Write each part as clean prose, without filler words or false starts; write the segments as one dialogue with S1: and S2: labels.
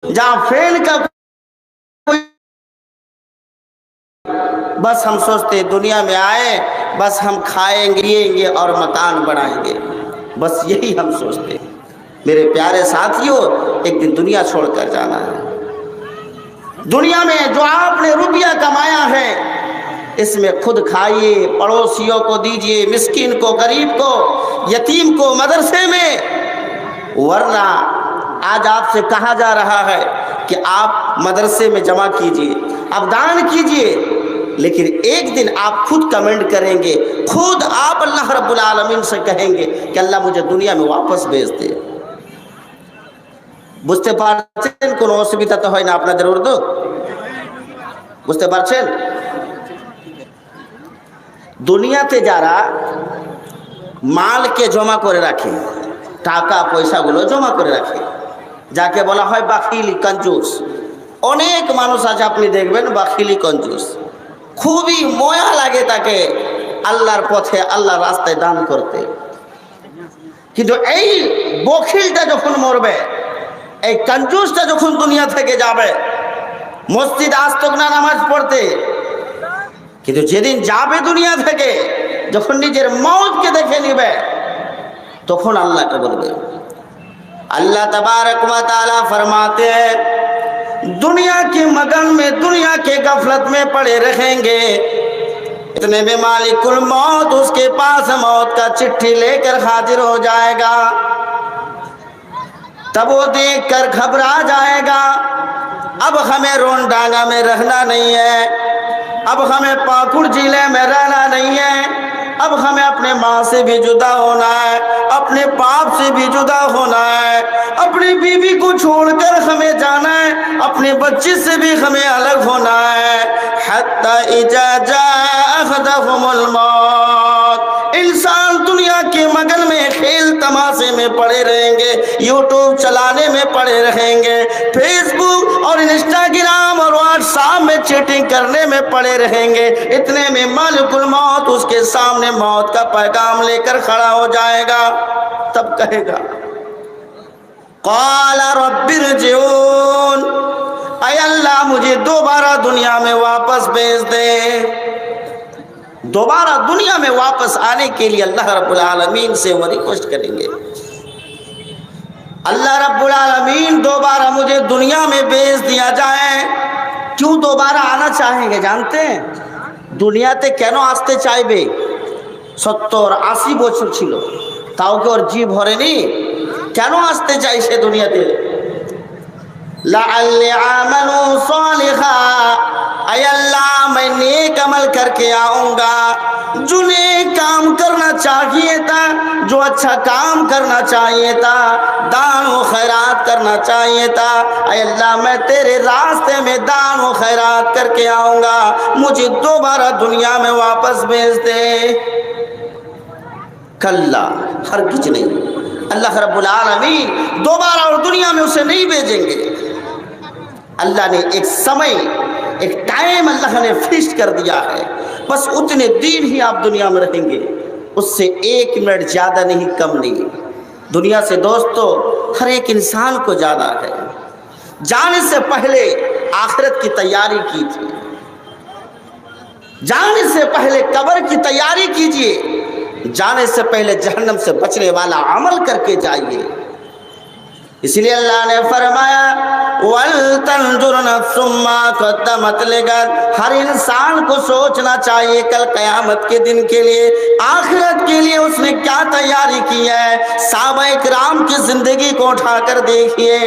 S1: जहाँ फेल का बस हम सोचते दुनिया में आए बस हम खाएंगे पिएंगे और मकान बनाएंगे, बस यही हम सोचते। मेरे प्यारे साथियों, एक दिन दुनिया छोड़कर जाना है। दुनिया में जो आपने रुपया कमाया है इसमें खुद खाइए, पड़ोसियों को दीजिए, मिस्किन को, गरीब को, यतीम को मदरसे में, वरना आज आपसे कहा जा रहा है कि आप मदरसे में जमा कीजिए, आप दान कीजिए, लेकिन एक दिन आप खुद कमेंट करेंगे, खुद आप अल्लाह रब्बुल आलमीन से कहेंगे कि अल्लाह मुझे दुनिया में वापस भेज दे। বুঝতে পারছেন কোন অসুবিধা তো হয় না আপনাদের? উর্দু বুঝতে পারছেন? দুনিয়াতে যারা মালকে জমা করে রাখে, টাকা পয়সাগুলো জমা করে রাখে, যাকে বলা হয় বাখিলি, কঞ্জুস। অনেক মানুষ আছে আপনি দেখবেন বাখিলি, কঞ্জুস, খুবই ময়া লাগে তাকে আল্লাহর পথে, আল্লাহর রাস্তায় দান করতে। কিন্তু এই বখিলটা যখন মরবে, এই কঞ্জুসটা যখন দুনিয়া থেকে যাবে, মসজিদ আসতক না নামাজ পড়তে, কিন্তু যেদিন যাবে দুনিয়া থেকে, যখন নিজের মওতকে দেখে নিবে, তখন আল্লাহকে বলবে। अल्लाह तबारक व तआला फरमाते हैं दुनिया की मगन में, दुनिया के गफलत में पड़े रहेंगे, इतने में मालिकुल मौत उसके पास मौत का चिट्ठी लेकर हाजिर हो जाएगा। तब वो देख कर घबरा जाएगा, अब हमें रोंडांगा में रहना नहीं है, अब हमें पाकुड़ जिले में रहना नहीं है, अब हमें अपने माँ से भी जुदा होना है, अपने बाप से भी जुदा होना है, अपनी बीवी को छोड़कर हमें जाना है, अपने बच्चे से भी हमें अलग होना है। हत्ता इजा जाअहुमुल मौत, इंसान दुनिया के मगन में खेल तमाशे में पड़े रहेंगे, यूट्यूब चलाने में पड़े रहेंगे, फेसबुक और इंस्टाग्राम और व्हाट्सएप में चैटिंग करने में पड़े रहेंगे। इतने में मालिकुल मौत उसके सामने मौत का पैगाम लेकर खड़ा हो जाएगा। तब कहेगा क़ाल रब्बिरजिऊन, ऐ अल्लाह मुझे दोबारा दुनिया में वापस भेज दे। दोबारा दुनिया में वापस आने के लिए अल्लाह रब्बुल आलमीन से वो रिक्वेस्ट करेंगे, अल्लाह रब्बुल आलमीन दोबारा मुझे दुनिया में भेज दिया जाए। क्यों दोबारा आना चाहेंगे जानते हैं? দুনিয়াতে কেন আসতে চাইবে? 70-80 বছর ছিল, তাও কি ওর জি ভরেনি? কেন আসতে চাই সে দুনিয়াতে? লাআল্লি আমালু সালিহা, ऐ अल्लाह मैं नेक अमल करके आऊँगा। जो नेक काम करना चाहिए था, जो अच्छा काम करना चाहिए था, दान व खैरात करना चाहिए था, ऐ अल्लाह मैं तेरे रास्ते में दान व खैरात करके आऊँगा, मुझे दोबारा दुनिया में वापस भेज दे। कल्ला, हरगिज नहीं, अल्लाह रब्बुल आलमीन दोबारा और दुनिया में उसे नहीं भेजेंगे। अल्लाह ने एक समय, एक टाइम अल्लाह ने फिक्स कर दिया है, बस उतने दिन ही आप दुनिया में रहेंगे, उससे 1 मिनट ज़्यादा नहीं, कम नहीं। दुनिया से दोस्तों हर एक इंसान को जाना है। जाने से पहले आखिरत की तैयारी कीजिए, जाने से पहले कब्र की तैयारी कीजिए, जाने से पहले जहन्नम से बचने वाला अमल करके जाइए। इसलिए अल्लाह ने फरमाया वल तंजुर नफ्सुम मा क़द्दमत लिगद, हर इंसान को सोचना चाहिए कल क़यामत के दिन के लिए, आखिरत के लिए उसने क्या तैयारी की है। सहाबाए किराम की जिंदगी को उठाकर देखिए,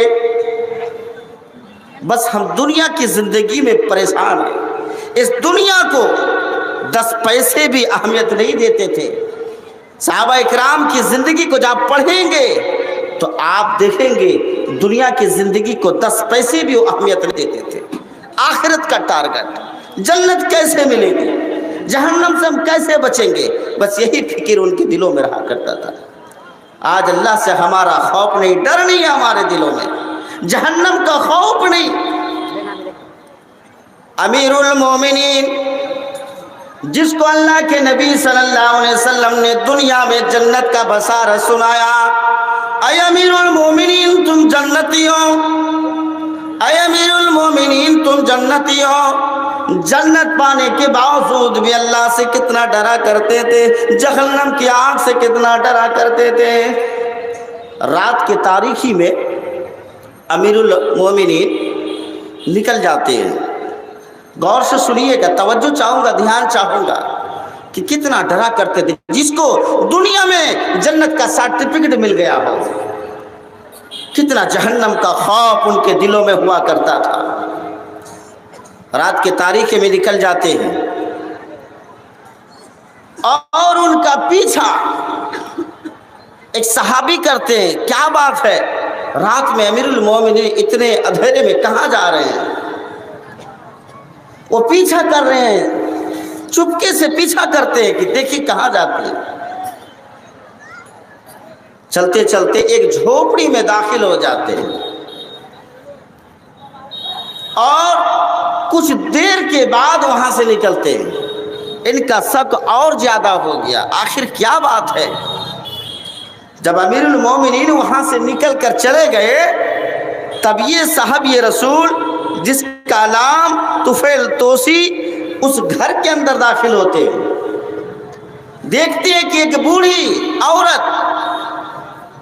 S1: बस हम दुनिया की जिंदगी में परेशान हैं। इस दुनिया को 10 पैसे भी अहमियत नहीं देते थे। सहाबाए किराम की जिंदगी को जब पढ़ेंगे तो आप देखेंगे दुनिया की जिंदगी को 10 पैसे भी अहमियत नहीं देते थे। आखिरत का टारगेट, जन्नत कैसे मिलेगी, जहन्नम से हम कैसे बचेंगे, बस यही फिक्र उनके दिलों में रहा करता था। आज अल्लाह से हमारा खौफ नहीं, डर नहीं है हमारे दिलों में, जहन्नम का खौफ नहीं। अमीरुल मोमिनीन, जिसको अल्लाह के नबी सल्लल्लाहु अलैहि वसल्लम ने दुनिया में जन्नत का बसारा सुनाया, ऐ अमीरुल मोमिनीन तुम जन्नती हो, تم جنتی ہو. جنت پانے کے باوجود بھی اللہ سے کتنا ڈرا کرتے تھے, جہنم کی آگ سے کتنا ڈرا کرتے تھے. رات کے تاریکی میں امیر المومنین نکل جاتے ہیں. غور سے سنیے گا, توجہ چاہوں گا, دھیان چاہوں گا کہ کتنا ڈرا کرتے تھے. جس کو دنیا میں جنت کا سرٹیفکیٹ مل گیا ہو, کتنا جہنم کا خوف ان کے دلوں میں ہوا کرتا تھا. رات کے تاریکی میں نکل جاتے ہیں اور ان کا پیچھا ایک صحابی کرتے ہیں. کیا بات ہے, رات میں امیر المومنین اتنے اندھیرے میں کہاں جا رہے ہیں؟ وہ پیچھا کر رہے ہیں, چپکے سے پیچھا کرتے ہیں کہ دیکھیے کہاں جاتے ہیں. چلتے چلتے ایک جھوپڑی میں داخل ہو جاتے ہیں اور کچھ دیر کے بعد وہاں سے نکلتے ہیں. ان کا شک اور زیادہ ہو گیا, آخر کیا بات ہے. جب امیر المومنین وہاں سے نکل کر چلے گئے تب یہ صحابی رسول جس کا نام طفیل توسی اس گھر کے اندر داخل ہوتے ہیں. دیکھتے ہیں کہ ایک بوڑھی عورت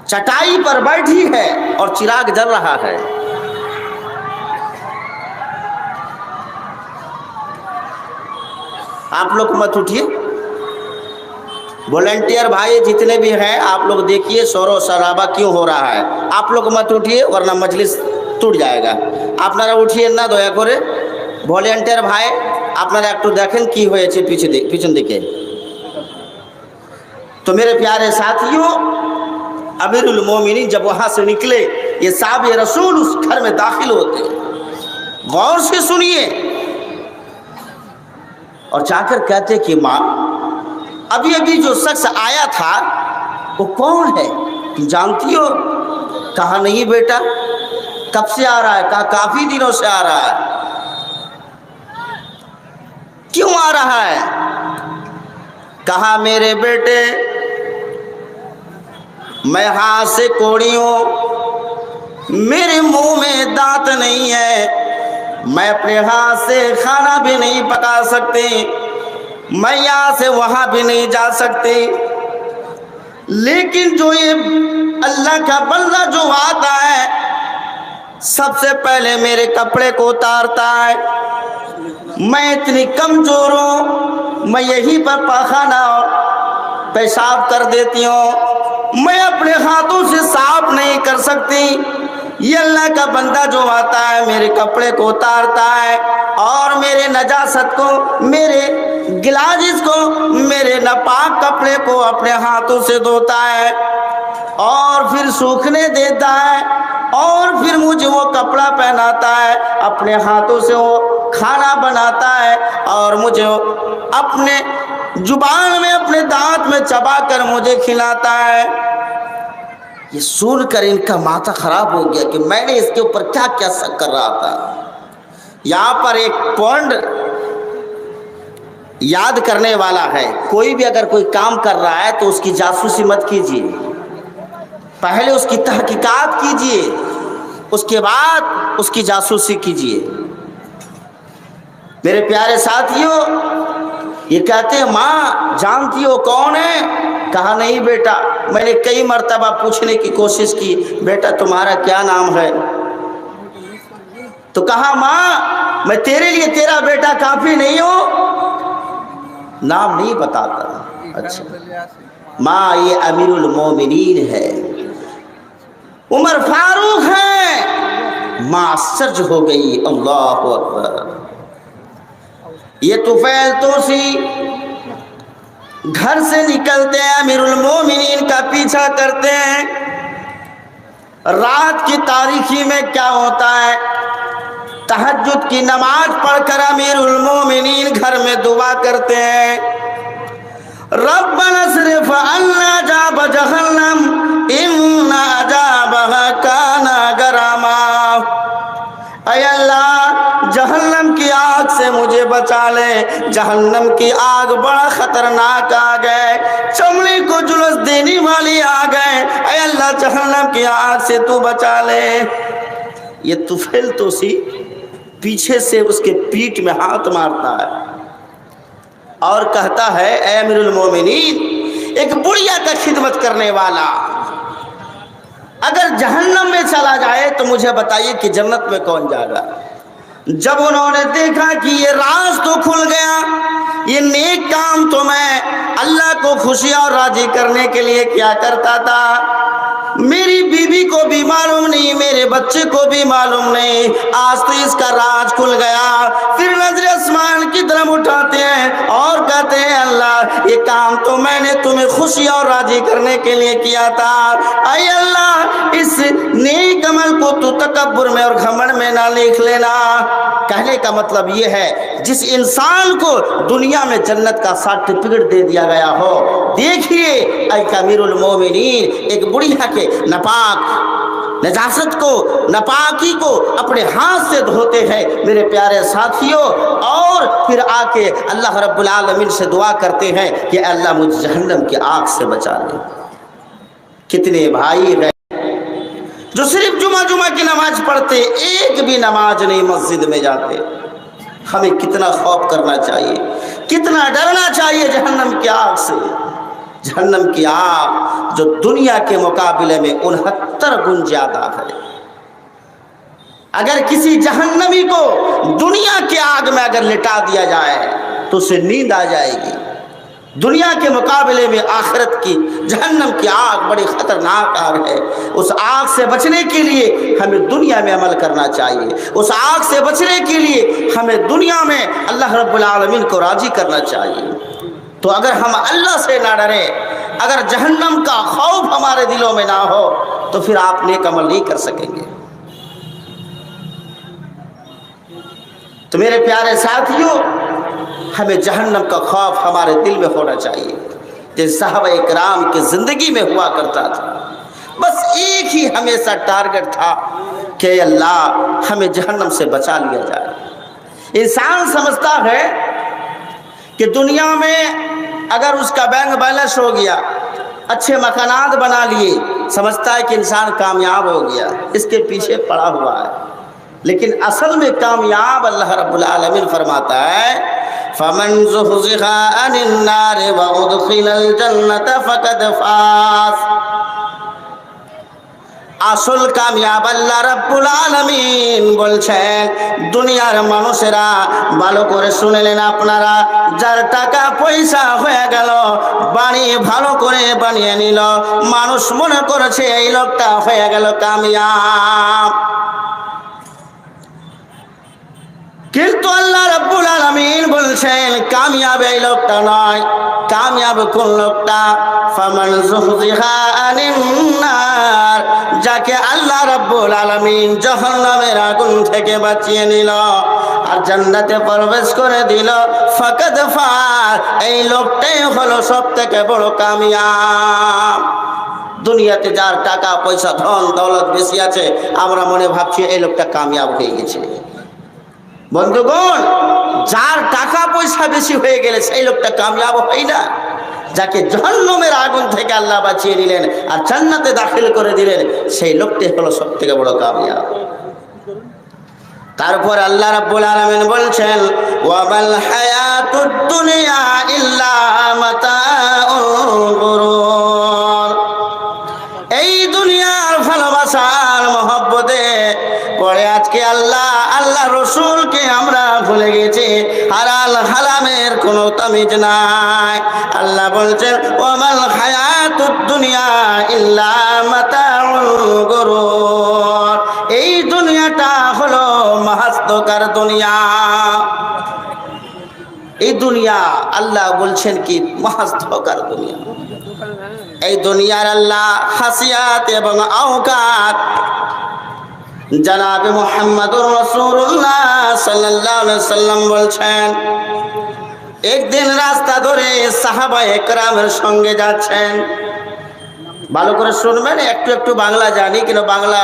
S1: چٹائی پر بیٹھی ہے اور چراغ جل رہا ہے. آپ لوگ مت اٹھیے, والنٹیئر بھائی جتنے بھی ہیں آپ لوگ دیکھیے شور و شرابہ کیوں ہو رہا ہے. آپ لوگ مت اٹھیے ورنہ مجلس ٹوٹ جائے گا. আপনারা উঠিয়েন না দয়া করে. ভলেন্টিয়ার ভাই আপনারা একটু দেখেন কি হয়েছে পিছন দিকে. تو میرے پیارے ساتھیوں, امیر المومنین جب وہاں سے نکلے یہ صحابی رسول اس گھر میں داخل ہوتے. غور سے سنیے اور جا کر کہتے کہ ماں ابھی ابھی جو شخص آیا تھا وہ کون ہے, تم جانتی ہو؟ کہا نہیں بیٹا. کب سے آ رہا ہے؟ کہا کافی دنوں سے آ رہا ہے. کیوں آ رہا ہے؟ کہا میرے بیٹے میں ہاتھ سے کوڑی ہوں, میرے منہ میں دانت نہیں ہے, میں اپنے ہاتھ سے کھانا بھی نہیں پکا سکتی, میں یہاں سے وہاں بھی نہیں جا سکتی. لیکن جو یہ اللہ کا بندہ جو آتا ہے سب سے پہلے میرے کپڑے کو اتارتا ہے. میں اتنی کمزور ہوں, میں یہیں پر پاخانہ پیشاب کر دیتی ہوں, میں اپنے ہاتھوں سے صاف نہیں کر سکتی. یہ اللہ کا بندہ جو آتا ہے میرے کپڑے کو اتارتا ہے اور میرے نجاست کو, میرے گلاجز کو, میرے ناپاک کپڑے کو اپنے ہاتھوں سے دھوتا ہے اور پھر سوکھنے دیتا ہے اور پھر مجھے وہ کپڑا پہناتا ہے, اپنے ہاتھوں سے وہ کھانا بناتا ہے اور مجھے اپنے زبان میں اپنے دانت میں چبا کر مجھے کھلاتا ہے. یہ سن کر ان کا ماتھا خراب ہو گیا کہ میں نے اس کے اوپر کیا کیا شک کر رہا تھا. یہاں پر ایک پوائنٹ یاد کرنے والا ہے, کوئی بھی اگر کوئی کام کر رہا ہے تو اس کی جاسوسی مت کیجیے, پہلے اس کی تحقیقات کیجیے, اس کے بعد اس کی جاسوسی کیجیے. میرے پیارے ساتھیوں, یہ کہتے ہیں ماں جانتی ہو کون ہے؟ کہا نہیں بیٹا, میں نے کئی مرتبہ پوچھنے کی کوشش کی, بیٹا تمہارا کیا نام ہے؟ تو کہا ماں میں تیرے لیے تیرا بیٹا کافی نہیں ہوں, نام نہیں بتاتا. اچھا ماں یہ امیر المومنین ہے, عمر فاروق ہے. ماں آشچرج ہو گئی, اللہ اکبر. یہ طفیل توسی گھر سے نکلتے ہیں, امیر المومنین کا پیچھا کرتے ہیں. رات کی تاریکی میں کیا ہوتا ہے, تہجد کی نماز پڑھ کر امیر المومنین گھر میں دعا کرتے ہیں, ربنا اصرف عنا عذاب جہنم ان عذابها کان غراما. اے اللہ جہنم کی آگ سے مجھے بچا لے, جہنم کی آگ بڑا خطرناک آگ ہے, چمڑی کو جلس دینے والی آگ ہے, اے اللہ جہنم کی آگ سے تو بچا لے. یہ طفیل توسی पीछे से उसके पीठ में हाथ मारता है और कहता है, ऐ अमीरुल मोमिनीन, एक बुढ़िया का खिदमत करने वाला अगर जहन्नम में चला जाए तो मुझे बताइए कि जन्नत में कौन जाएगा। जब उन्होंने देखा कि ये राज तो खुल गया, ये नेक काम तो मैं अल्लाह को खुशी और राजी करने के लिए क्या करता था, मेरी बीवी को भी मालूम नहीं, मेरे बच्चे को भी मालूम नहीं, आज तो इसका राज खुल गया। फिर नजर आसमान की तरफ उठाते हैं और कहते हैं, अल्लाह ये काम तो मैंने तुम्हें खुशी और राजी करने के लिए किया था। ऐ अल्लाह, इस नेक अमल को तू तकब्बुर में और घमंड में ना लिख लेना। कहने का मतलब ये है, जिस इंसान को दुनिया में जन्नत का सर्टिफिकेट दे दिया गया हो, देखिए ऐ अमीरुल मोमिनीन, एक बुढ़िया के नपाक नजासत को, नपाकी को अपने हाथ से धोते हैं मेरे प्यारे साथियों, और फिर आके अल्लाह रब्बुल आलमीन से दुआ करते हैं कि अल्लाह मुझे जहन्नम की आग से बचा ले। कितने भाई हैं जो सिर्फ जुमा की नमाज पढ़ते, एक भी नमाज नहीं मस्जिद में जाते। हमें कितना खौफ करना चाहिए, कितना डरना चाहिए जहन्नम की आग से। जहन्नम की आग जो दुनिया के मुकाबले में 69 गुण ज्यादा है। अगर किसी जहन्नमी को दुनिया की आग में अगर लिटा दिया जाए तो उसे नींद आ जाएगी। दुनिया के मुकाबले में आखिरत की जहन्नम की आग बड़ी खतरनाक आग है। उस आग से बचने के लिए हमें दुनिया में अमल करना चाहिए। उस आग से बचने के लिए हमें दुनिया में अल्लाह रब्बुल आलमीन को राजी करना चाहिए। तो अगर हम अल्लाह से ना डरे, अगर जहन्नम का खौफ हमारे दिलों में ना हो, तो फिर आप नेक अमल नहीं कर सकेंगे। तो मेरे प्यारे साथियों, हमें जहन्नम का खौफ हमारे दिल में होना चाहिए, जैसे सहाबा इकराम की जिंदगी में हुआ करता था। बस एक ही हमेशा टारगेट था कि अल्लाह हमें जहन्नम से बचा लिया जाए। इंसान समझता है कि दुनिया में अगर उसका बैंक बैलेंस हो गया, अच्छे मकानात बना लिए, समझता है कि इंसान कामयाब हो गया, इसके पीछे पड़ा हुआ है। लेकिन असल में कामयाब अल्लाह रब्बुल आलमीन फरमाता है, फमन ज़ुहज़िहा अनिन नार व उदखिलल जन्नत फ़क़द फ़ाज़। আসল কামিয়াব আল্লাহ রাব্বুল আলামিন বলছেন, দুনিয়ার মানুষেরা ভালো করে শুনলেন আপনারা, যার টাকা পয়সা হয়ে গেল, বাড়ি ভালো করে বানিয়ে নিল, মানুষ মনে করেছে এই লোকটা হয়ে গেল কামিয়াব। কিন্তু আল্লাহ রাব্বুল আলামিন বলছেন কামিয়াব এই লোকটা নয়, কামিয়াব কোন লোকটা? ফামান যুহযিহা আনিন নার, যাকে আল্লাহ রাব্বুল আলামিন জাহান্নামের আগুন থেকে বাঁচিয়ে নিল আর জান্নাতে প্রবেশ করে দিল, ফাকাদ ফাজ, এই লোকটাই হলো সবথেকে বড় কামিয়াব। দুনিয়াতে যার টাকা পয়সা ধন দৌলত বেশি আছে, আমরা মনে ভাবছি এই লোকটা কামিয়াব হয়ে গেছে। বন্ধুগণ, যার টাকা পয়সা বেশি হয়ে গেলে সেই লোকটা কামিয়াব হয় না। যাকে জাহান্নামের আগুন থেকে আল্লাহ বাঁচিয়ে নিলেন আর জান্নাতে দাখিল করে দিলেন, সেই লোকটি হলো সবথেকে বড় কামিয়াব। তারপর আল্লাহ রাব্বুল আলামিন বলছেন, ওয়া মাল হায়াতুদ দুনিয়া ইল্লা মাতাউল গুরুর। এই দুনিয়ার ভালোবাসার মহব্বতে পরে আজকে আল্লাহ রসুলকে আমরা ভুলে গেছি, হালাল হারামের কোনো তামিজ নাই। আল্লাহ বলছেন, ওয়ামাল হায়াতুদ দুনিয়া ইল্লা মাতাউল গুরুর। এই দুনিয়াটা হলো মাহাত্মকার দুনিয়া। এই দুনিয়া আল্লাহ বলছেন কি মাহাত্মকার দুনিয়া। এই দুনিয়ার আল্লাহ খাসিয়াত এবং আওকাত জনাবে মুহাম্মদুর রাসূলুল্লাহ সাল্লাল্লাহু আলাইহি সাল্লাম বলছেন, একদিন রাস্তা ধরে সাহাবায়ে কেরামের সঙ্গে যাচ্ছেন। ভালো করে শুনবেন, একটু একটু বাংলা জানি, কিন্তু বাংলা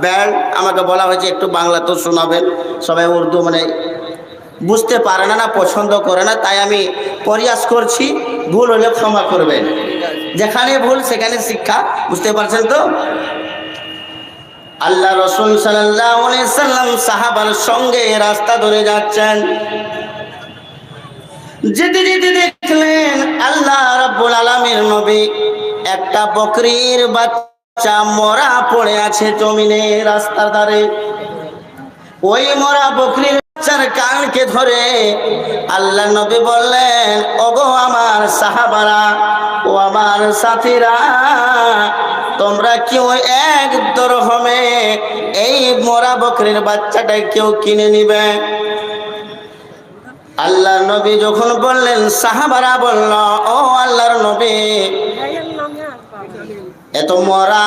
S1: ব্যান্ড আমাকে বলা হয়েছে একটু বাংলা তো শোনাবেন। সবাই উর্দু মানে বুঝতে পারে না, না পছন্দ করে না, তাই আমি প্রয়াস করছি, ভুল হলে ক্ষমা করবেন। যেখানে ভুল সেখানে শিক্ষা, বুঝতে পারছেন তো? আল্লাহ রাসূল সাল্লাল্লাহু আলাইহি সাল্লাম সাহাবার সঙ্গে রাস্তা ধরে যাচ্ছেন। যেতে যেতে দেখলেন আল্লাহ রাব্বুল আলামিন নবী একটা বকরির বাচ্চা মরা পড়ে আছে জমিনে রাস্তার ধারে। ওই মরা বকরির বাচ্চার কানকে ধরে আল্লাহ নবী বললেন, ওগো আমার সাহাবারা, ও আমার সাথীরা, তোমরা কেউ এক দরহমে এই মরা বকরির বাচ্চাটা কেউ কিনে নিবে? আল্লাহর নবী যখন বললেন, সাহাবারা বলল, ও আল্লাহর নবী, এত মরা,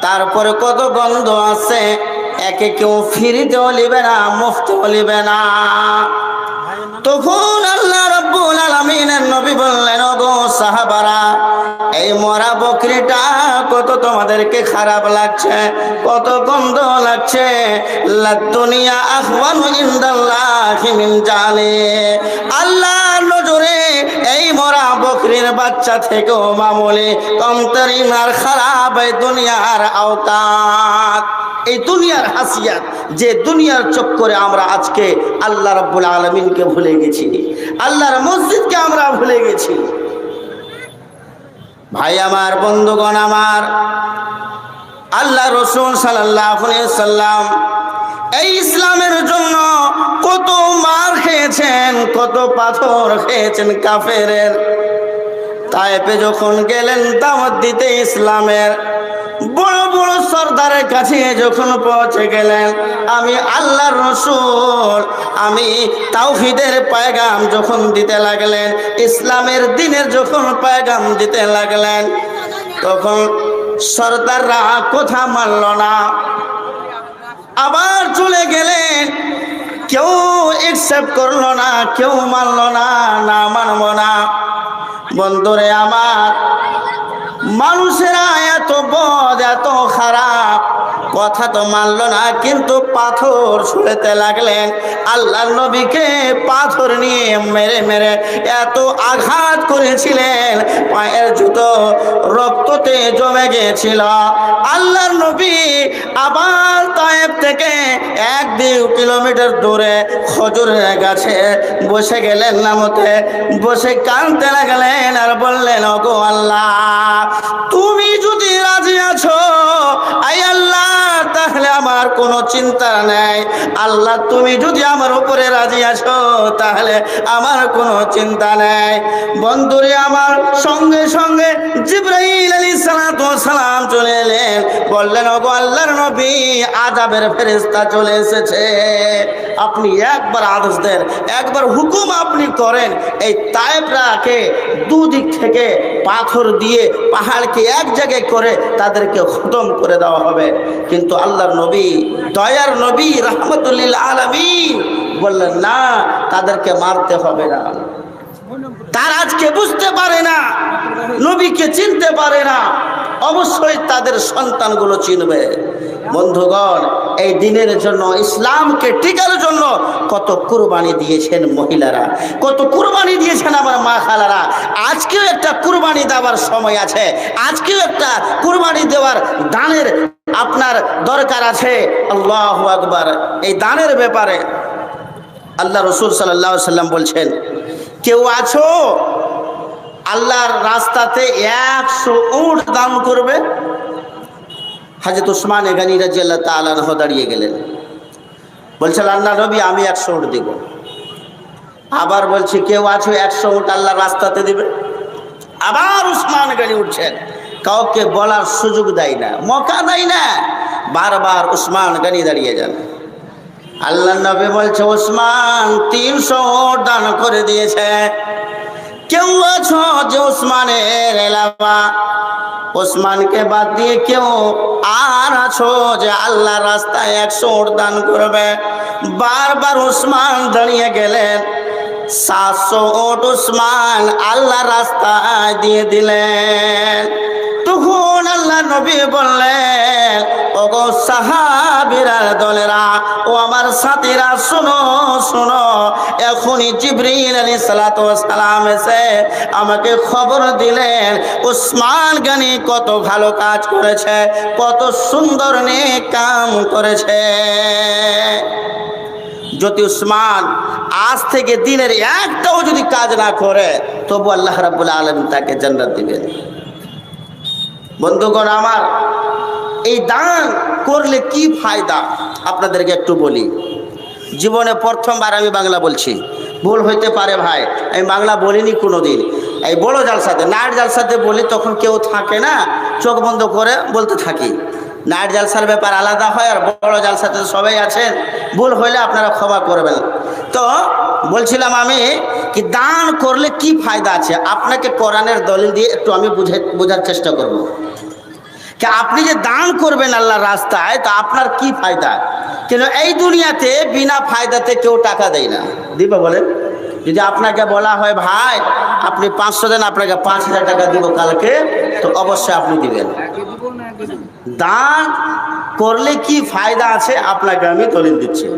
S1: তারপরে কত গন্ধ আছে, একে কেউ ফ্রিতেও নিবে না, মুফতেও নিবে না। তখন আল্লাহ রাব্বুল আলামিনের নবী বললেন, ওগো সাহাবারা, এই মরা বকরিটা কত তোমাদেরকে খারাপ লাগছে, কত গন্ধ লাগছে। লাদুনিয়া আখওয়ানু ইনদাল্লাহি মিন জালি, আল্লাহর নজরে এই মরা বকরির বাচ্চা থেকেও মামুলি, কমতরিন আর খারাপ এই দুনিয়ার আওকাত, এই দুনিয়ার হাসিয়াত, যে দুনিয়ার চক্করে আমরা আজকে আল্লাহ রাব্বুল আলামিনকে ভুলে গেছি, আল্লাহর মসজিদকে আমরা ভুলে গেছি। ভাই আমার, বন্ধুগণ আমার, আল্লাহ রাসূল সাল্লাল্লাহু আলাইহি সাল্লাম এই ইসলামের জন্য কত মার খেয়েছেন, কত পাথর খেয়েছেন কাফেরের। তায়েফে যখন গেলেন দাওয়াত দিতে ইসলামের, বড় বড় সরদারের কাছে যখন পৌঁছে গেলেন, আমি আল্লাহর রাসূল, আমি তাওহীদের পয়গাম যখন দিতে লাগলেন, ইসলামের দ্বীনের যখন পয়গাম দিতে লাগলেন, তখন সরদাররা কথা মানল না, আবার চলে গেলেন। কেউ একসেপ্ট করলো না, কেউ মানল না, না মানব না। বন্ধুরে আমার, মানুষেরা এত বদ, এত খারাপ, কথা তো মানলো না, কিন্তু পাথর ছুঁড়তে লাগলেন। আল্লাহর নবীকে পাথর নিয়ে মেরে মেরে এত আঘাত করেছিলেন, পায়ের জুতো রক্ততে জমে গিয়েছিল। আল্লাহর নবী আবার তায়েফ থেকে 1-2 কিলোমিটার দূরে খজুরের গাছে বসে গেলেন, নামতে বসে কাঁদতে লাগলেন আর বললেন, ওগো আল্লাহ, তুমি যদি রাজি আছো, আই আল্লাহ, তাহলে আমার কোনো চিন্তা নেই। আল্লাহ, তুমি যদি আমার উপরে রাজি আছো, তাহলে আমার কোনো চিন্তা নেই। বন্ধুরে আমার, সঙ্গে সঙ্গে জিবরাইল আলাইহিস সালাতু ওয়াস সালাম চলে এলেন, বললেন, ওগো আল্লাহর নবী, আযাবের ফেরেশতা চলে এসেছে, আপনি একবার আদেশ দেন, একবার হুকুম আপনি করেন, এই তায়েফরাকে দুদিক থেকে পাথর দিয়ে পাহাড়কে এক জায়গায় করে তাদেরকে খতম করে দেওয়া হবে। কিন্তু আল্লাহর নবী, দয়ার নবী, রাহমাতুল লিল আলামিন বললেন, না, তাদেরকে মারতে হবে না। তারা আজকে বুঝতে পারে না, নবীকে চিনতে পারে না, অবশ্যই তাদের সন্তানগুলো চিনবে। বন্ধুগণ, এই দিনের জন্য, ইসলামকে টিকার জন্য কত কুরবানি দিয়েছেন মহিলারা, কত কুরবানি দিয়েছেন আমার মা খালারা। আজকেও একটা কুরবানি দেওয়ার সময় আছে, আজকেও একটা কুরবানি দেওয়ার দানের আপনার দরকার আছে। আল্লাহু আকবার। এই দানের ব্যাপারে আল্লাহ রাসূল সাল্লাল্লাহু আলাইহি সাল্লাম বলছেন, কেউ আছো আল্লাহর রাস্তাতে 100 উট দান করবে? হযরত উসমান গনি রাদিয়াল্লাহু তাআলা আনহু দাঁড়িয়ে গেলেন, বলছেন, আল্লাহ নবী, আমি 100 উট দিব। আবার বলছে, কেউ আছো 100 উট আল্লাহর রাস্তাতে দিবে? আবার উসমান গনি উঠছেন, কাউকে বলার সুযোগ দেয় না, মৌকা দেয় না, বারবার উসমান গনি দাঁড়িয়ে যান। আল্লাহ নবী বলছে, উসমান 300 উট দান করে দিয়েছে। কেউ আছো যে উসমানের এলাকা, উসমানকে বাদ দিয়ে কেউ আর আছো যে আল্লাহর রাস্তায় 100 উট দান করবে? বারবার উসমান দাঁড়িয়ে গেলেন। 700 উট উসমান আল্লাহর রাস্তায় দিয়ে দিলেন। তখন আল্লাহ নবী বললেন, ওগো সাহাবীরা দলেরা, ও আমার সাথীরা, শোনো শোনো, এখনই জিবরিল আলাইহিস সালাতু ওয়াস সালাম এসে আমাকে খবর দিলেন উসমান গনি কত ভালো কাজ করেছে, কত সুন্দর নেক কাম করেছে। যদি উসমান আজ থেকে দিনের একটাও যদি কাজ না করে, তবু আল্লাহ রাব্বুল আলামিন তাকে জান্নাত দিবেন। বন্ধুগণ আমার, এই দান করলে কি ফায়দা আপনাদেরকে একটু বলি। জীবনে প্রথমবার আমি বাংলা বলছি, ভুল হইতে পারে ভাই, আমি বাংলা বলিনি কোনোদিন। এই বড় জালসাতে, নাইট জালসাতে বলি, তখন কেউ থাকে না, চোখ বন্ধ করে বলতে থাকি। নাইট জালসার ব্যাপার আলাদা হয়, আর বড় জালসাতে সবাই আছেন, ভুল হইলে আপনারা ক্ষমা করবেন। তো বলছিলাম আমি কি দান করলে কি ফায়দা আছে, আপনাকে কোরআনের দলিল দিয়ে একটু আমি বোঝার চেষ্টা করব। কি আপনি যে দান করবেন আল্লাহর রাস্তায়, তো আপনার কি ফায়দা? কেন এই দুনিয়াতে বিনা ফায়দাতে কেউ টাকা দেয় না, দিবে বলেন? যদি আপনাকে বলা হয় ভাই আপনি 500 দেন, আপনাকে 5000 টাকা দিব কালকে, তো অবশ্যই আপনি দিবেন। দান করলে কি ফায়দা আছে আপনাকে আমি দলিল দিচ্ছি।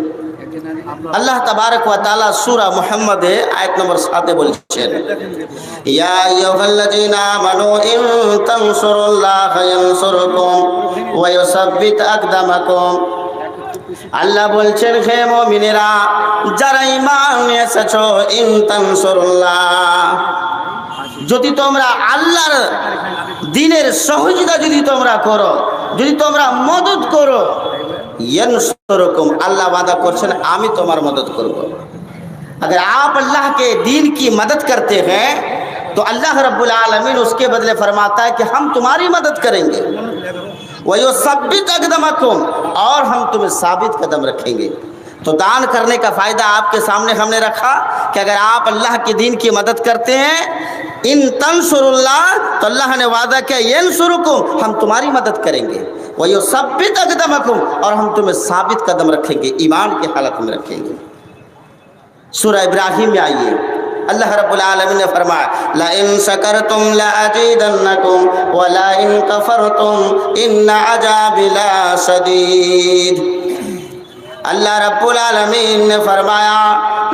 S1: আল্লাহ তাবারক ওয়া তাআলা সূরা মুহাম্মদে আয়াত নম্বর 7 বলছেন, ইয়া আইয়ুহাল্লাযীনা আমানু ইন তানসুরুল্লাহা ইয়ানসুরকুম ওয়া ইউসাব্বিত আকদামাকুম। আল্লাহ বলছেন, হে মুমিনেরা, যারা ঈমান নিয়ে এসেছো, ইন তানসুরুল্লাহ, যদি তোমরা আল্লাহর দ্বীনের সহযোগিতা যদি তোমরা করো, যদি তোমরা মদদ করো, ইয়ানসুরকুম, আল্লাহ ওয়াদা করছেন আমি তোমার মদদ করব। अगर आप अल्लाह के दीन की मदद करते हैं तो अल्लाह रब्बुल आलमीन उसके बदले फरमाता है कि हम तुम्हारी मदद करेंगे, वयुसब्बित अक़दमकुम, और हम तुम्हें साबित कदम रखेंगे। तो दान करने का फ़ायदा आपके सामने हमने रखा कि अगर आप अल्लाह के दीन की मदद करते हैं, इन तंसुरुल्लाह, तो अल्लाह ने वादा किया यंसुरुकुम, हम तुम्हारी मदद करेंगे, वयुसब्बित अक़दमकुम, और हम तुम्हें साबित कदम रखेंगे, ईमान की हालत में रखेंगे। सूरह इब्राहिम में आइए, अल्लाह रब्बुल आलमीन ने फरमाया, ला इन शकरतुम ला अज़ीदन्नकुम व ला इन कफरतुम इन्न अज़ाबी लशदीद। अल्लाह रब्बुल आलमीन ने फरमाया,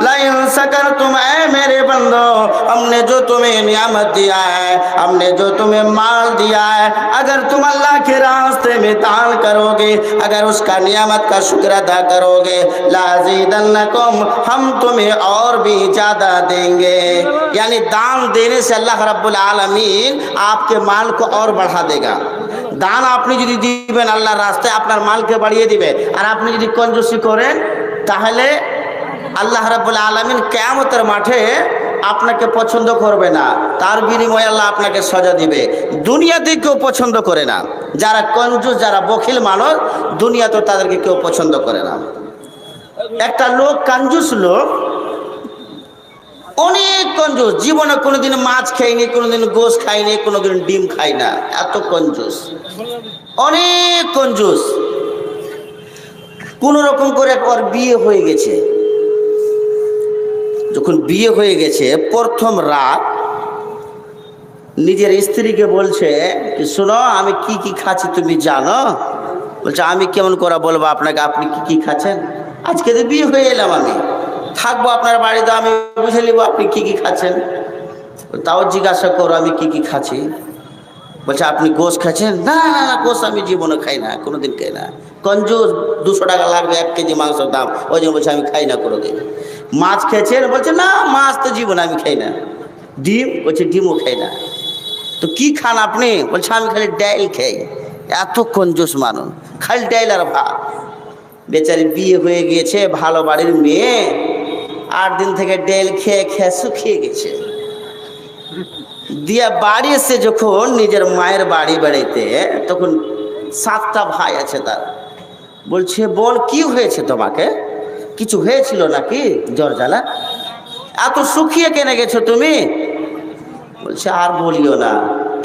S1: ला इन शकरतुम, ऐ मेरे बंदो, हमने जो तुम्हें नियामत दिया है, हमने जो तुम्हें माल दिया है, अगर तुम अल्लाह के रास्ते में दान करोगे, अगर उसका नियामत का शुक्र अदा करोगे, ला अज़ीदन्नकुम, हम तुम्हें और भी ज़्यादा देंगे। यानी दान देने से अल्लाह रब्बुल आलमीन आपके माल को और बढ़ा देगा। দান আপনি যদি দিবেন আল্লাহর রাস্তায়, আপনার মালকে বাড়িয়ে দিবে। আর আপনি যদি কঞ্জুসি করেন, তাহলে আল্লাহ রাব্বুল আলামিন কিয়ামতের মাঠে আপনাকে পছন্দ করবে না, তার বিনিময়ে আল্লাহ আপনাকে সাজা দিবে। দুনিয়াতে কেউ পছন্দ করে না, যারা কঞ্জুস, যারা বখিল মানুষ, দুনিয়াতে তাদেরকে কেউ পছন্দ করে না। একটা লোক কঞ্জুস লোক, অনেক কঞ্জুস, জীবনে কোনোদিন মাছ খাইনি, কোনোদিন গোশ খাইনি, কোনোদিন ডিম খাই না, এত কঞ্জুস, অনেক কঞ্জুস। কোন রকম করে ওর বিয়ে হয়ে গেছে। যখন বিয়ে হয়ে গেছে, প্রথম রাত নিজের স্ত্রীকে বলছে কি, শোনো আমি কি কি খাচ্ছি তুমি জানো? বলছে, আমি কেমন করে বলবো আপনাকে, আপনি কি কি খাচ্ছেন? আজকে তো বিয়ে হয়ে এলাম, আমি থাকবো আপনার বাড়িতে, আমি বুঝে নিব আপনি কি কি খাচ্ছেন। তাও জিজ্ঞাসা করো আমি কি কি খাচ্ছি। বলছে, আপনি গোশ খাচ্ছেন? না না না, গোশ আমি জীবনে খাই না, কোনোদিন খাই না। কঞ্জুস, 200 টাকা লাগবে 1 কেজি মাংসের দাম, ওই জন্য বলছে আমি খাই না কোনোদিন। মাছ খেয়েছেন? বলছে না, মাছ তো জীবনে আমি খাই না। ডিম? বলছে ডিমও খাই না। তো কি খান আপনি? বলছে আমি খালি ডাইল খাই। এত কঞ্জুস মানুষ, খালি ডাইল আর ভাত। বেচারি বিয়ে হয়ে গিয়েছে, ভালো বাড়ির মেয়ে, 8 দিন থেকে ডাইল খেয়ে খেয়ে শুকিয়ে গেছে। দিয়া বাড়ি এসে যখন নিজের মায়ের বাড়ি বেড়াইতে, তখন 7টা ভাই আছে তার। বলছে, বোন কি হয়েছে তোমাকে? কিছু হয়েছিল নাকি? জ্বর জ্বালা? এত শুকিয়ে কেনে গেছো তুমি? বলছে, আর বলিও না,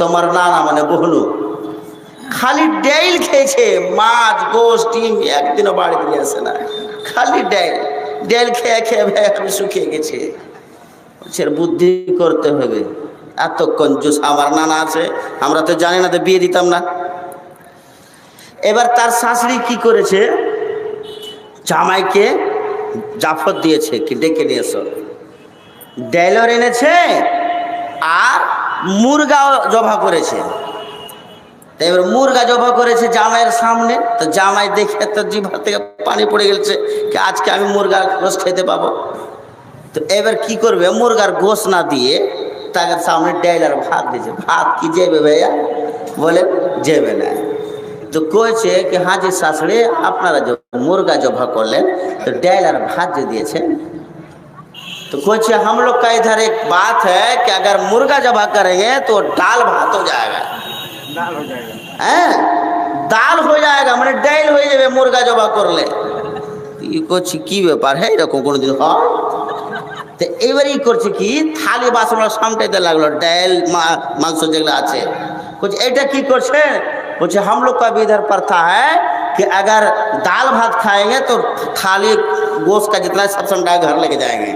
S1: তোমার নানা মানে বহনু খালি ডাইল খেয়েছে, মাছ গোশ ডিম একদিনও বাড়িতে নিয়ে আসে না, খালি ডাইল খেয়ে খেয়ে আমি শুকিয়ে গেছে। বলছে বুদ্ধি করতে হবে, এত কঞ্জুস আমার নানা আছে, আমরা তো জানি না, তো বিয়ে দিতাম না। এবার তার শাশুড়ি কি করেছে, জামাইকে জাফর দিয়েছে কি ডেকে নিয়ে এসো, ডাইলর এনেছে আর মুরগাও জবাই করেছে। তো এবার মুরগা জবাই করেছে জামাইয়ের সামনে। তো জামাই দেখে তো জিভা থেকে পানি পড়ে গেছে কি আজকে আমি মুরগার গোশত খেতে পাবো। তো এবার কি করবে, মুরগার গোশত না দিয়ে তাকে সামনে ডাইলার ভাত দিয়েছে। ভাত কি যাবে ভাইয়া? বলে যাবে না। তো কইছে कि हाँ जी सासरे আপনারা जो मुर्गा जबा করলেন तो डाइलर भात जो दिए। तो कहे हम लोग का इधर एक बात है कि अगर मुर्गा जबा करेंगे तो दाल भात हो जाएगा, दाल हो जाएगा, हैं दाल हो जाएगा, मैंने डाइल हो जाए मुर्गा जबा कर ले। कहे की ব্যাপার है এরকম কোনদিন হয়? তো এবারই করছে কি থালি বাসন সামটাইতে লাগলো ডাইল মাংস যেগুলো আছে। कुछ ऐटा की करছে, बोले हम लोग का भी इधर प्रथा है कि अगर दाल भात खाएंगे तो थाली गोश्त का जितना सब समझा घर लेके जाएंगे।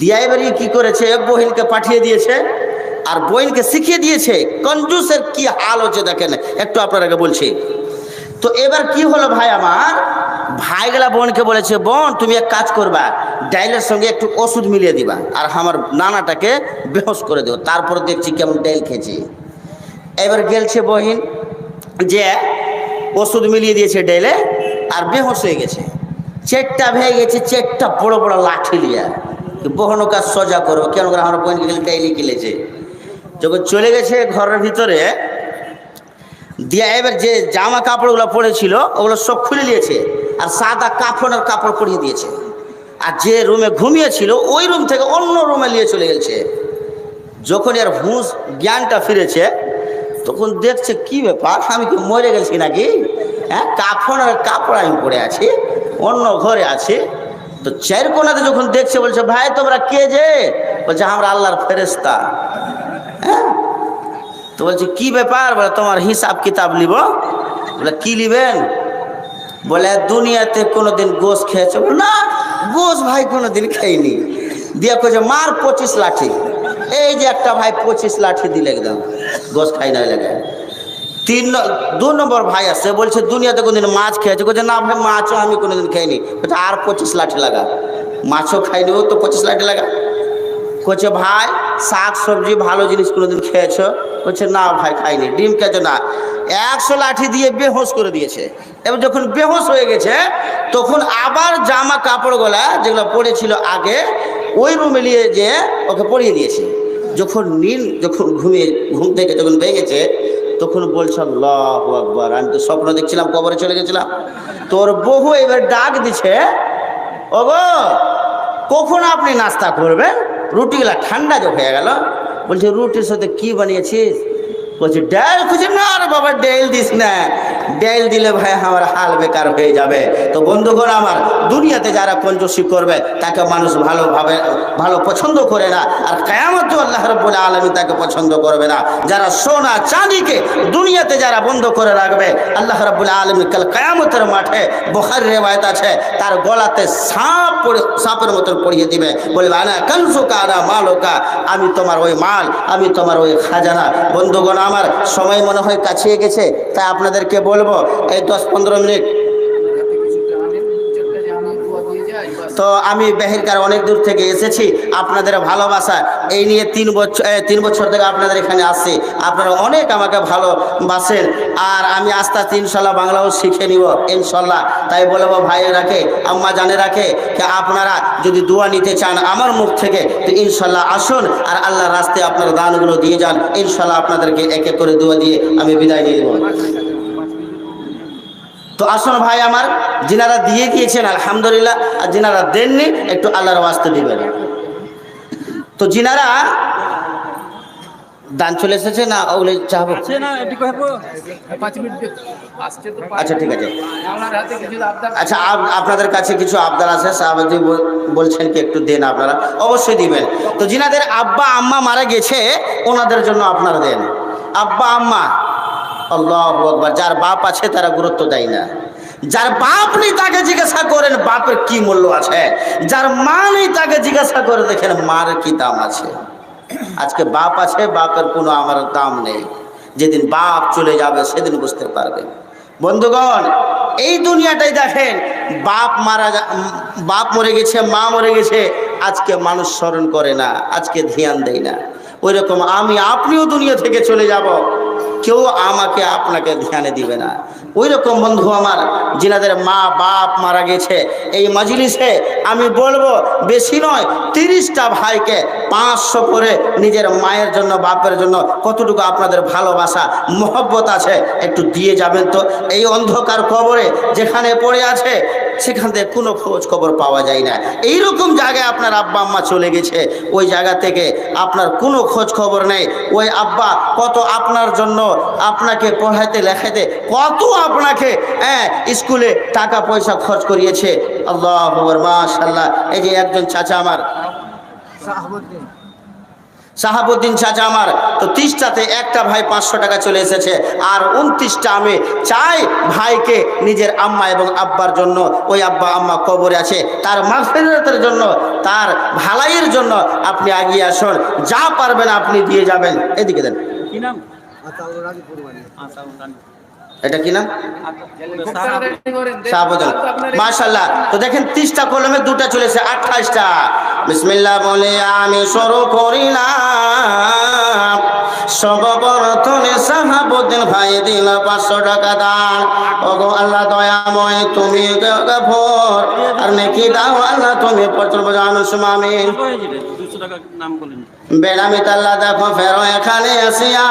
S1: दिया बारी की करेছে বহিনকে পাঠিয়ে দিয়েছে আর বহিনকে শিখিয়ে দিয়েছে कंजूसের কি হাল হচ্ছে দেখেন একটু আপনাদেরকে বলছি। তো এবার কি হলো ভাই আমার, ভাইগুলা বোনকে বলেছে বোন তুমি এক কাজ করবা, ডাইলের সঙ্গে একটু ওষুধ মিলিয়ে দিবা আর আমার নানাটাকে বেহুশ করে দিও, তারপর দেখছি কেমন ডাইল খেয়েছি। এবার গেলছে বহিন যে ওষুধ মিলিয়ে দিয়েছে ডাইলে আর বেহুশ হয়ে গেছে, চেটটা ভেঙে গেছে, চেটটা বড় বড় লাঠি লিয়া বহনও কাজ সোজা করবো কেন করে আমার বোনকে গেলে ডাইলি কিলেছে। যখন চলে গেছে ঘরের ভিতরে দিয়া এবার যে জামা কাপড়গুলো পরেছিল ওগুলো সব খুলে নিয়েছে আর সাদা কাফনের কাপড় পরিয়ে দিয়েছে, আর যে রুমে ঘুমিয়েছিল ওই রুম থেকে অন্য রুমে নিয়ে চলে গেছে। যখন এর হুঁশ জ্ঞানটা ফিরেছে তখন দেখছে কি ব্যাপার, আমি কি মরে গেছি নাকি? হ্যাঁ, কাফনের কাপড় আমি পরে আছি, অন্য ঘরে আছি। তো চার কোনাতে যখন দেখছে বলছে ভাই তোমরা কে যে? বলছে আমরা আল্লাহর ফেরেশতা। হ্যাঁ, তো বলছে কি ব্যাপার? বলে তোমার হিসাব কিতাব লিব। বলে কি লিবেন? বলে দুনিয়াতে কোনোদিন গোশ খেয়েছে? না গোশ ভাই কোনোদিন খাইনি। দিয়া কইছে মার 25 লাঠি। এই যে একটা ভাই 25 লাঠি দিলে একদম গোশ খাই না লাগে। 2 নম্বর ভাই আছে বলছে দুনিয়াতে কোনোদিন মাছ খেয়েছে? বলছে না ভাই মাছও আমি কোনোদিন খাইনি। বলছে আর 25 লাঠি লাগা, মাছও খাইনি ও তো 25 লাঠি লাগা। বলছে ভাই শাক সবজি ভালো জিনিস কোনোদিন খেয়েছো? বলছে না ভাই খাইনি। ডিম খেয়েছো? না। 100 লাঠি দিয়ে বেহুশ করে দিয়েছে। এবার যখন বেহুশ হয়ে গেছে তখন আবার জামা কাপড়গুলা যেগুলো পরেছিল আগে ওই রুমে নিয়ে যে ওকে পরিয়ে দিয়েছে। যখন ঘুম থেকে যখন ভেঙেছে তখন বলছে আল্লাহু আকবার, আমি তো স্বপ্ন দেখছিলাম, কবরে চলে গেছিলাম। তোর বহু এবার ডাক দিছে, ওগো কখন আপনি নাস্তা করবেন? রুটিগুলা ঠান্ডা যে হয়ে গেল। বলছে রুটির সাথে কি বানিয়েছিস? বলছে ডাল। খুঁজে না রে বাবা ডাল দিস না, ডাল দিলে ভাই আমার হাল বেকার হয়ে যাবে। তো বন্ধুগণ আমার, দুনিয়াতে যারা কঞ্জুসি করবে তাকে মানুষ ভালো পছন্দ করে না, আর কিয়ামতে আল্লাহ রাব্বুল আলামিন তাকে পছন্দ করবে না। যারা সোনা চাঁদিকে দুনিয়াতে যারা বন্ধ করে রাখবে আল্লাহ রাব্বুল আলামিন কাল কিয়ামতের মাঠে, বুখারীর রিওয়ায়াত আছে, তার গলাতে সাপের মতো পরিয়ে দিবে, বলবে আনা কানজুকা আনা মালুকা, আমি তোমার ওই মাল, আমি তোমার ওই খাজানা। বন্ধুগণ আমার, সময় মনে হয় কাছিয়ে গেছে, তাই আপনাদেরকে বলবো এই 10-15 মিনিট। তো আমি বেহিরকার অনেক দূর থেকে এসেছি, আপনাদের ভালোবাসা এই নিয়ে 3 বছর থেকে আপনাদের এখানে আসছি। আপনারা অনেক আমাকে ভালোবাসেন আর আমি আস্তে আস্তে ইনশাল্লাহ বাংলাও শিখে নিব ইনশাল্লাহ। তাই বলবো ভাইয়েরাকে, আম্মা জানে রাখে যে আপনারা যদি দোয়া নিতে চান আমার মুখ থেকে তো ইনশাল্লাহ আসুন আর আল্লাহর রাস্তায় আপনার দানগুলো দিয়ে যান। ইনশাল্লাহ আপনাদেরকে এক এক করে দোয়া দিয়ে আমি বিদায় নিয়ে দেব। তো আসুন ভাই আমার, যিনারা দিয়ে গিয়েছেন আলহামদুলিল্লাহ, আর যিনারা দেননি একটু আল্লাহর ওয়াস্তে দিবেন। তো যিনারা দান চলে এসেছে না ওগুলো চাহবো? আচ্ছা ঠিক আছে। আচ্ছা আপনাদের কাছে কিছু আবদার আছে, সাহাবাজি বলছেন কি একটু দেন, আপনারা অবশ্যই দিবেন। তো যিনাদের আব্বা আম্মা মারা গেছে ওনাদের জন্য আপনারা দেন। আব্বা আম্মা, আল্লাহু আকবার, যার বাপ আছে তারা গুরুত্ব দেয় না। যার বাপ নেই তাকে জিজ্ঞাসা করেন বাপের কি মূল্য আছে, যার মা নেই তাকে জিজ্ঞাসা করে দেখেন মার কি দাম আছে। আজকে বাপ আছে, বাপের কোনো আমার দাম নেই। যেদিন বাপ চলে যাবে সেদিন বুঝতে পারবে। বন্ধুগণ, এই দুনিয়াটাই দেখেন, বাপ মরে গেছে, মা মরে গেছে, আজকে মানুষ স্মরণ করে না, আজকে ধ্যান দেয় না। ওই রকম আপনিও দুনিয়া থেকে চলে যাব, কেউ আমাকে আপনাকে ধ্যানে দিবে না। ওই রকম বন্ধু আমার, যিনাদের মা বাপ মারা গেছে, এই মজলিসে আমি বলবো বেশি নয়, 30টা ভাইকে 500 করে নিজের মায়ের জন্য বাপের জন্য কতটুকু আপনাদের ভালোবাসা মহব্বত আছে একটু দিয়ে যাবেন তো। এই অন্ধকার কবরে যেখানে পড়ে আছে সেখান থেকে কোনো খোঁজ খবর পাওয়া যায় না। এইরকম জায়গায় আপনার আব্বা আম্মা চলে গেছে, ওই জায়গা থেকে আপনার কোনো খোঁজ খবর নেই। ওই আব্বা কত আপনার জন্য, আপনাকে পড়াইতে লেখাইতে কত আপনাকে স্কুলে টাকা পয়সা খরচ করিয়েছে। আল্লাহু আকবার, মাশাআল্লাহ। এই যে একজন চাচা আমার, শাহাবুদ্দিন চাচা আমার, তো 30টাতে একটা ভাই 500 টাকা চলে এসেছে, আর 29টা আমি চাই ভাইকে নিজের আম্মা এবং আব্বার জন্য, ওই আব্বা আম্মা কবরে আছে, তার মাগফিরাতের জন্য, তার ভালাইয়ের জন্য আপনি এগিয়ে আসুন। যা পারবেন আপনি দিয়ে যাবেন। এদিকে দেন,
S2: কি নাম?
S1: এটা কি নাম? শাহাবুদ্দিন, মাশাআল্লাহ। তো দেখেন 30টা কলমে 2টা চলেছে, 28টা। বিসমিল্লাহ বলে আমি শুরু করিলাম, সর্বপ্রথমে শাহাবুদ্দিন ভাই দিল 500 টাকা দান। ওগো আল্লাহ দয়াময়, তুমি গফুর আর নেকি দাও আল্লাহ, তুমি পরম জানো সুমামিন।
S2: 200 টাকা নাম বলেন।
S1: বেনামিত আল্লাহ দেখো ফেরো এখানে আসিয়া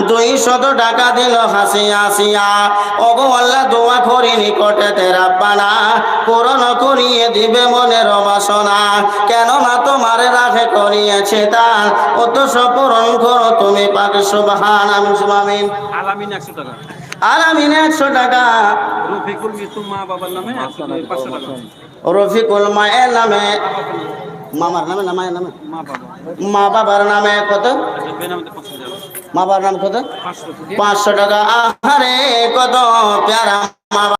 S1: 200 টাকা দিল হাসিয়া আসিয়া। ওগো আল্লাহ দোয়া করি নিকটেতে রাব্বানা, পূরণ করিয়ে দিবে মনের বাসনা, কেননা তোমার রাখে করিয়েছে দান, অতঃ পূরণ করো তুমি পাক সুবহান। আমিন।
S2: আলামিন 100 টাকা।
S1: আলামিন 100 টাকা।
S2: রফিকুল মৃত্যু মা বাবার নামে 500 টাকা।
S1: রফিকুল মায়ের নামে, মামার নামে না মায়ের নামে? মা বাবার নামে কত? মা বাবার নাম কত? 500 টাকা। আহারে কত প্যারা মা।